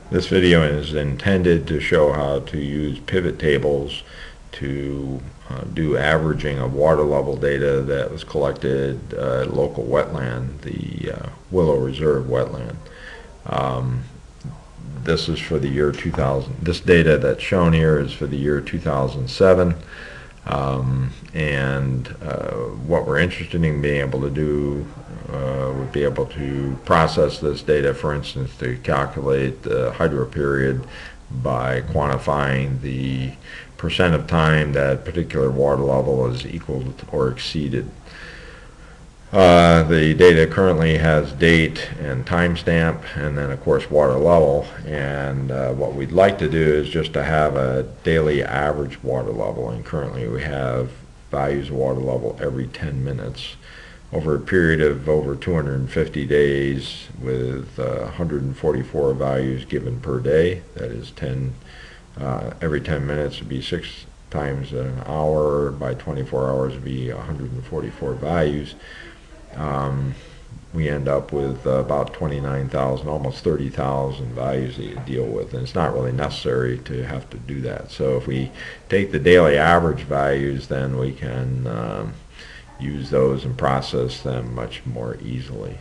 This video is intended to show how to use pivot tables to do averaging of water level data that was collected at local wetland, the Willow Reserve wetland. This is for the year 2000. This data that's shown here is for the year 2007. What we're interested in being able to do would be able to process this data, for instance, to calculate the hydro period by quantifying the percent of time that particular water level is equal or exceeded. The data currently has date and timestamp, and then of course water level, and what we'd like to do is just to have a daily average water level, and currently we have values of water level every 10 minutes over a period of over 250 days with 144 values given per day. That is every 10 minutes would be 6 times an hour. By 24 hours would be 144 values. We end up with about 29,000, almost 30,000 values that you deal with, and it's not really necessary to have to do that. So if we take the daily average values, then we can use those and process them much more easily.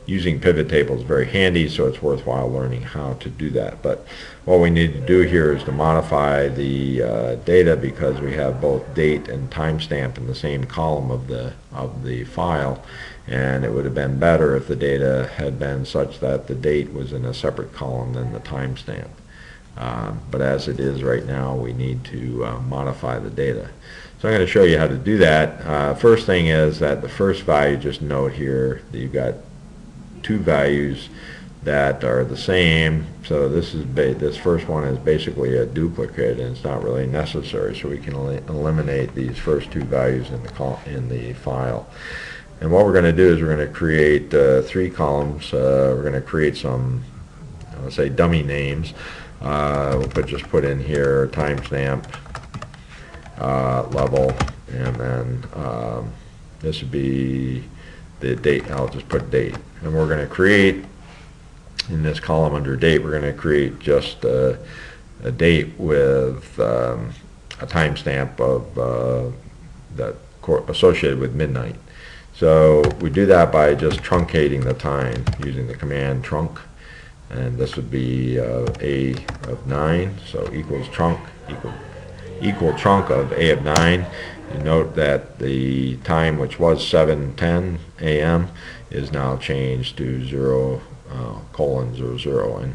Using pivot tables is very handy, so it's worthwhile learning how to do that. But what we need to do here is to modify the data, because we have both date and timestamp in the same column of the file, and it would have been better if the data had been such that the date was in a separate column than the timestamp. But as it is right now, we need to modify the data. So I'm going to show you how to do that. First thing is that the first value, just note here that you've got two values that are the same. So this first one is basically a duplicate, and it's not really necessary. So we can eliminate these first two values in the file. And what we're going to do is we're going to create 3 columns. We're going to create some, let's say, dummy names. We'll just put in here timestamp, level, and then this would be the date. I'll just put date. And we're going to create, in this column under date, we're going to create just a date with a timestamp of that associated with midnight. So we do that by just truncating the time using the command trunc, and this would be a of 9, so equals trunc, equal trunc of a of 9. You note that the time, which was 7:10 a.m., is now changed to 0:00, and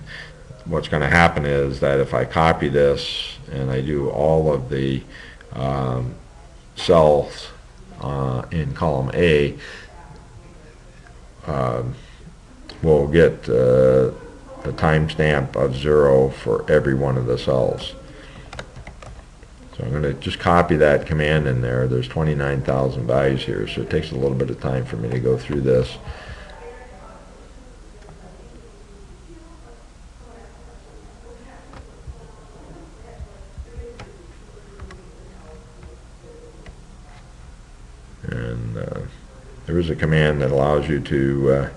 what's going to happen is that if I copy this and I do all of the cells in column A, we'll get the timestamp of 0 for every one of the cells. So I'm going to just copy that command in there. There's 29,000 values here, so it takes a little bit of time for me to go through this. And there is a command that allows you to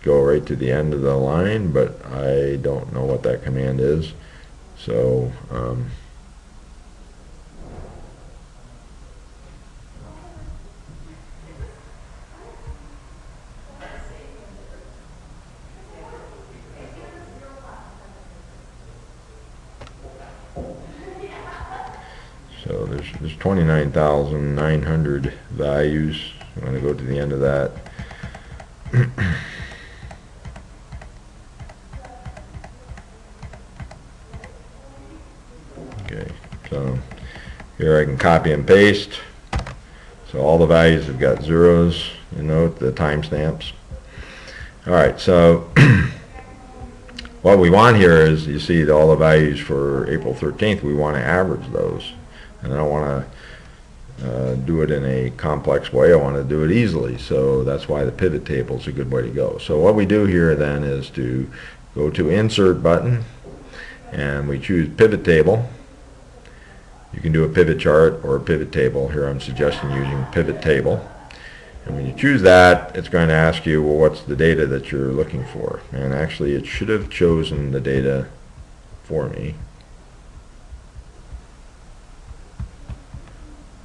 go right to the end of the line, but I don't know what that command is. So so there's 29,900 values. I'm going to go to the end of that. Okay, so here I can copy and paste. So all the values have got zeros. You note the timestamps. All right, so what we want here is, you see all the values for April 13th. We want to average those, and I don't want to do it in a complex way. I want to do it easily, so that's why the pivot table is a good way to go. So what we do here then is to go to Insert button, and we choose Pivot Table. You can do a pivot chart or a pivot table. Here I'm suggesting using pivot table. And when you choose that, it's going to ask you, well, what's the data that you're looking for? And actually, it should have chosen the data for me.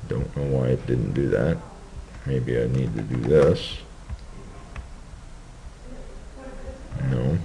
Don't know why it didn't do that. Maybe I need to do this. No.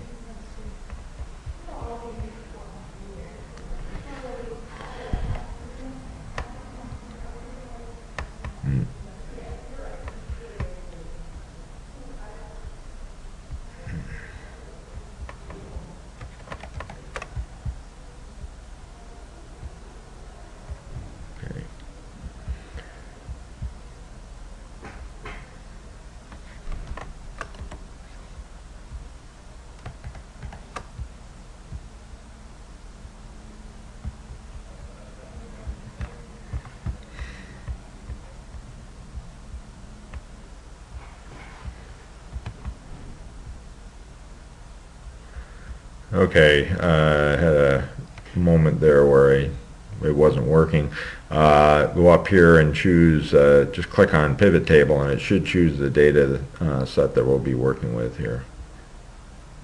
Okay, I had a moment there where it wasn't working. Go up here and choose, just click on pivot table, and it should choose the data set that we'll be working with here.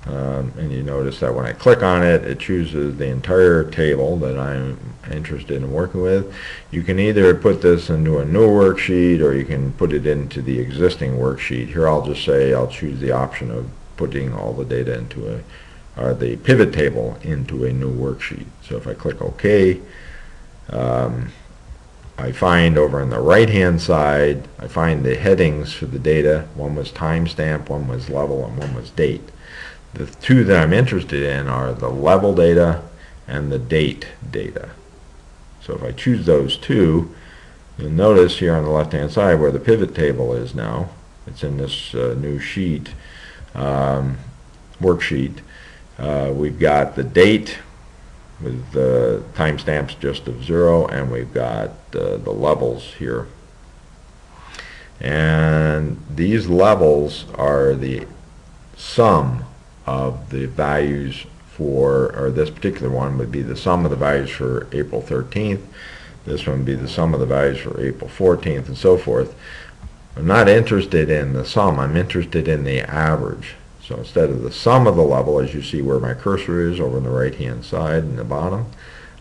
And you notice that when I click on it, it chooses the entire table that I'm interested in working with. You can either put this into a new worksheet, or you can put it into the existing worksheet. Here I'll just say I'll choose the option of putting all the data into the pivot table into a new worksheet. So if I click OK, I find over on the right hand side, I find the headings for the data. One was timestamp, one was level, and one was date. The two that I'm interested in are the level data and the date data. So if I choose those two, you'll notice here on the left hand side where the pivot table is now. It's in this new sheet, worksheet. We've got the date with the timestamps just of 0, and we've got the levels here. And these levels are the sum of the values for, or this particular one would be the sum of the values for April 13th. This one would be the sum of the values for April 14th, and so forth. I'm not interested in the sum, I'm interested in the average. So instead of the sum of the level, as you see where my cursor is over on the right hand side in the bottom,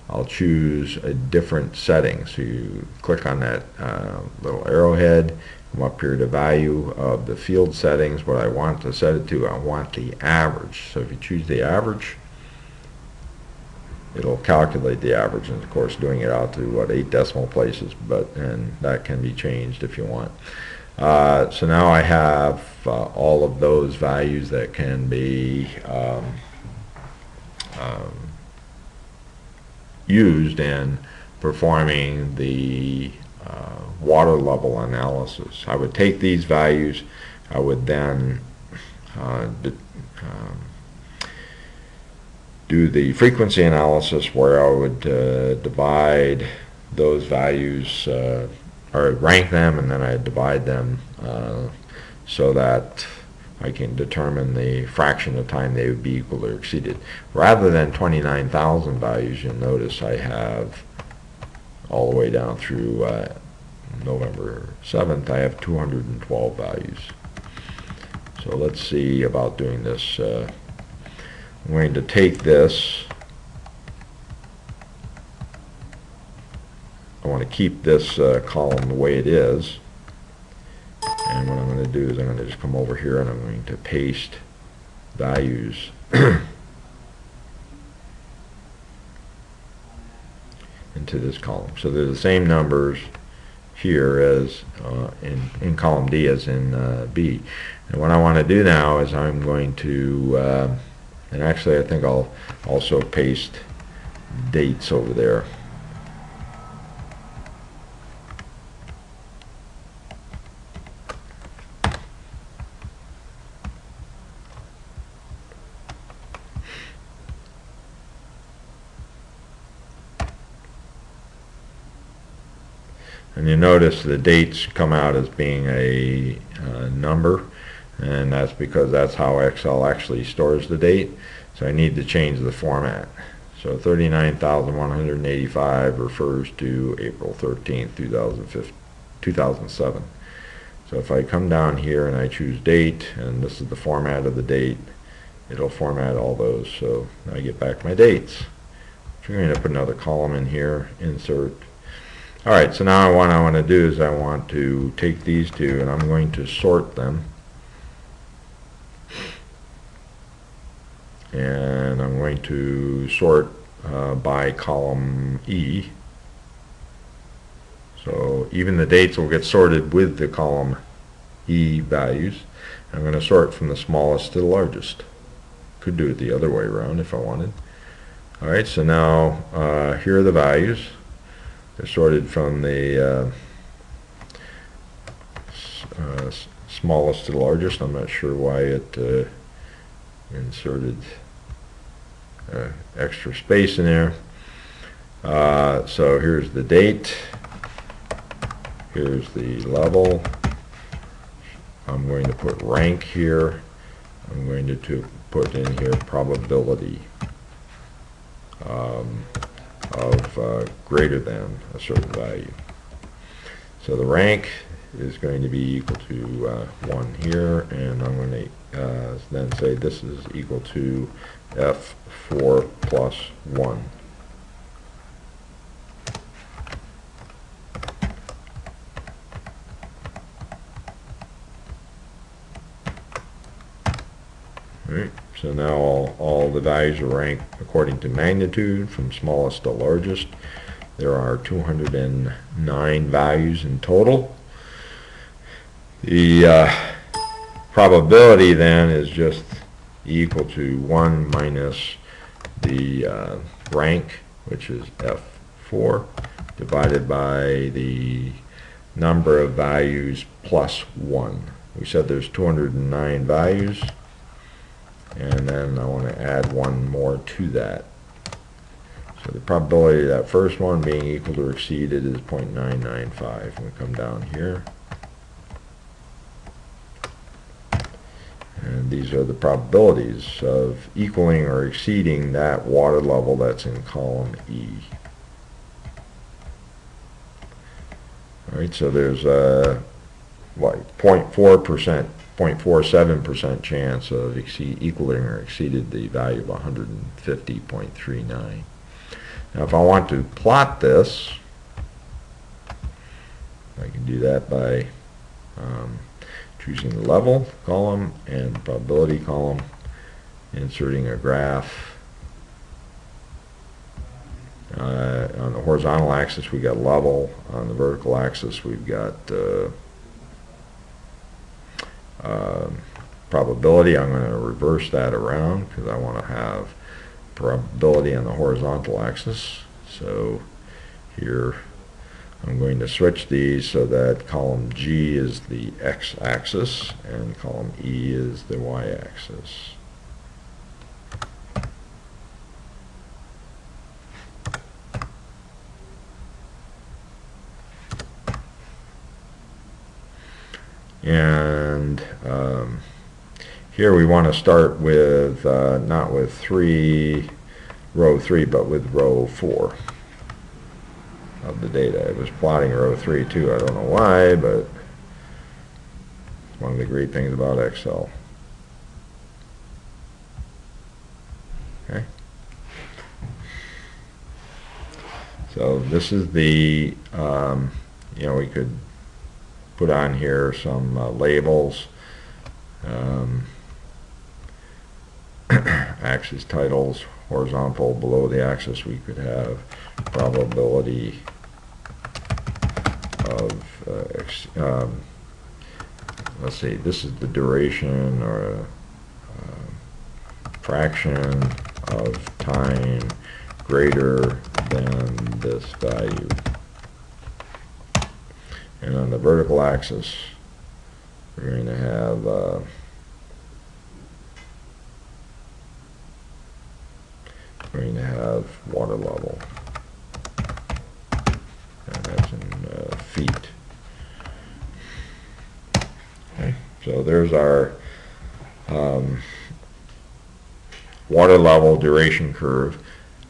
I'll choose a different setting. So you click on that little arrowhead, come up here to value of the field settings, what I want to set it to. I want the average. So if you choose the average, it'll calculate the average, and of course doing it out to 8 decimal places, and that can be changed if you want. So now I have all of those values that can be used in performing the water level analysis. I would take these values, I would then do the frequency analysis, where I would divide those values, or rank them, and then I divide them so that I can determine the fraction of time they would be equal or exceeded. Rather than 29,000 values, you'll notice I have all the way down through November 7th, I have 212 values. So let's see about doing this. I'm going to take this. I want to keep this column the way it is. And what I'm going to do is I'm going to just come over here and I'm going to paste values into this column. So they're the same numbers here as in column D as in B. And what I want to do now is I'm going to, and actually I think I'll also paste dates over there. And you notice the dates come out as being a number, and that's because that's how Excel actually stores the date. So I need to change the format. So 39,185 refers to April 13th, 2007. So if I come down here and I choose date, and this is the format of the date, it'll format all those. So I get back my dates. So I'm going to put another column in here, insert. All right, so now what I want to do is I want to take these two and I'm going to sort them. And I'm going to sort by column E. So even the dates will get sorted with the column E values. I'm going to sort from the smallest to the largest. Could do it the other way around if I wanted. All right, so now here are the values. They're sorted from the smallest to the largest. I'm not sure why it inserted extra space in there. So here's the date. Here's the level. I'm going to put rank here. I'm going to put in here probability of greater than a certain value. So the rank is going to be equal to 1 here, and I'm going to then say this is equal to F4 plus 1. Alright, so now all the values are ranked according to magnitude from smallest to largest. There are 209 values in total. The probability then is just equal to 1 minus the rank, which is F4, divided by the number of values plus 1. We said there's 209 values. And then I want to add one more to that. So the probability of that first one being equal to or exceeded is 0.995. And we come down here. And these are the probabilities of equaling or exceeding that water level that's in column E. All right, so there's a like 0.4%. 0.47% chance of equaling or exceeded the value of 150.39. Now if I want to plot this, I can do that by choosing the level column and the probability column, inserting a graph. On the horizontal axis we got level, on the vertical axis we've got probability. I'm going to reverse that around because I want to have probability on the horizontal axis. So here I'm going to switch these so that column G is the x-axis and column E is the y-axis. And here we want to start with not with row 3, but with row 4 of the data. It was plotting row 3 too. I don't know why, but it's one of the great things about Excel. Okay. So this is the we could put on here some labels, axis titles, horizontal. Below the axis we could have probability of let's see, this is the duration or fraction of time greater than this value. And on the vertical axis, we're going to have water level, and that's in feet. Okay, so there's our water level duration curve.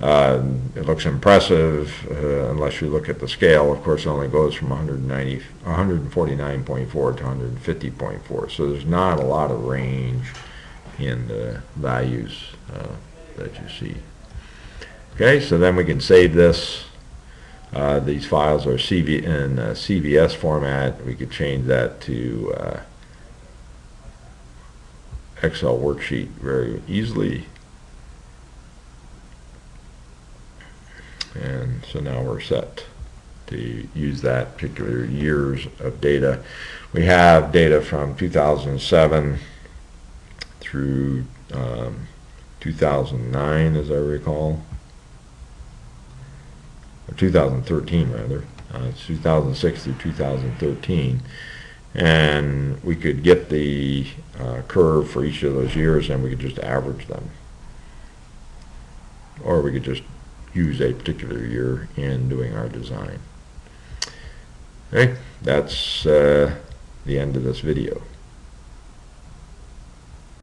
It looks impressive unless you look at the scale. Of course, it only goes from 149.4 to 150.4. So there's not a lot of range in the values that you see. Okay, so then we can save this. These files are in CVS format. We could change that to Excel worksheet very easily. And so now we're set to use that particular years of data. We have data from 2007 through 2009, as I recall. Or 2013 rather. It's 2006 through 2013. And we could get the curve for each of those years and we could just average them. Or we could just use a particular year in doing our design. Okay, that's the end of this video.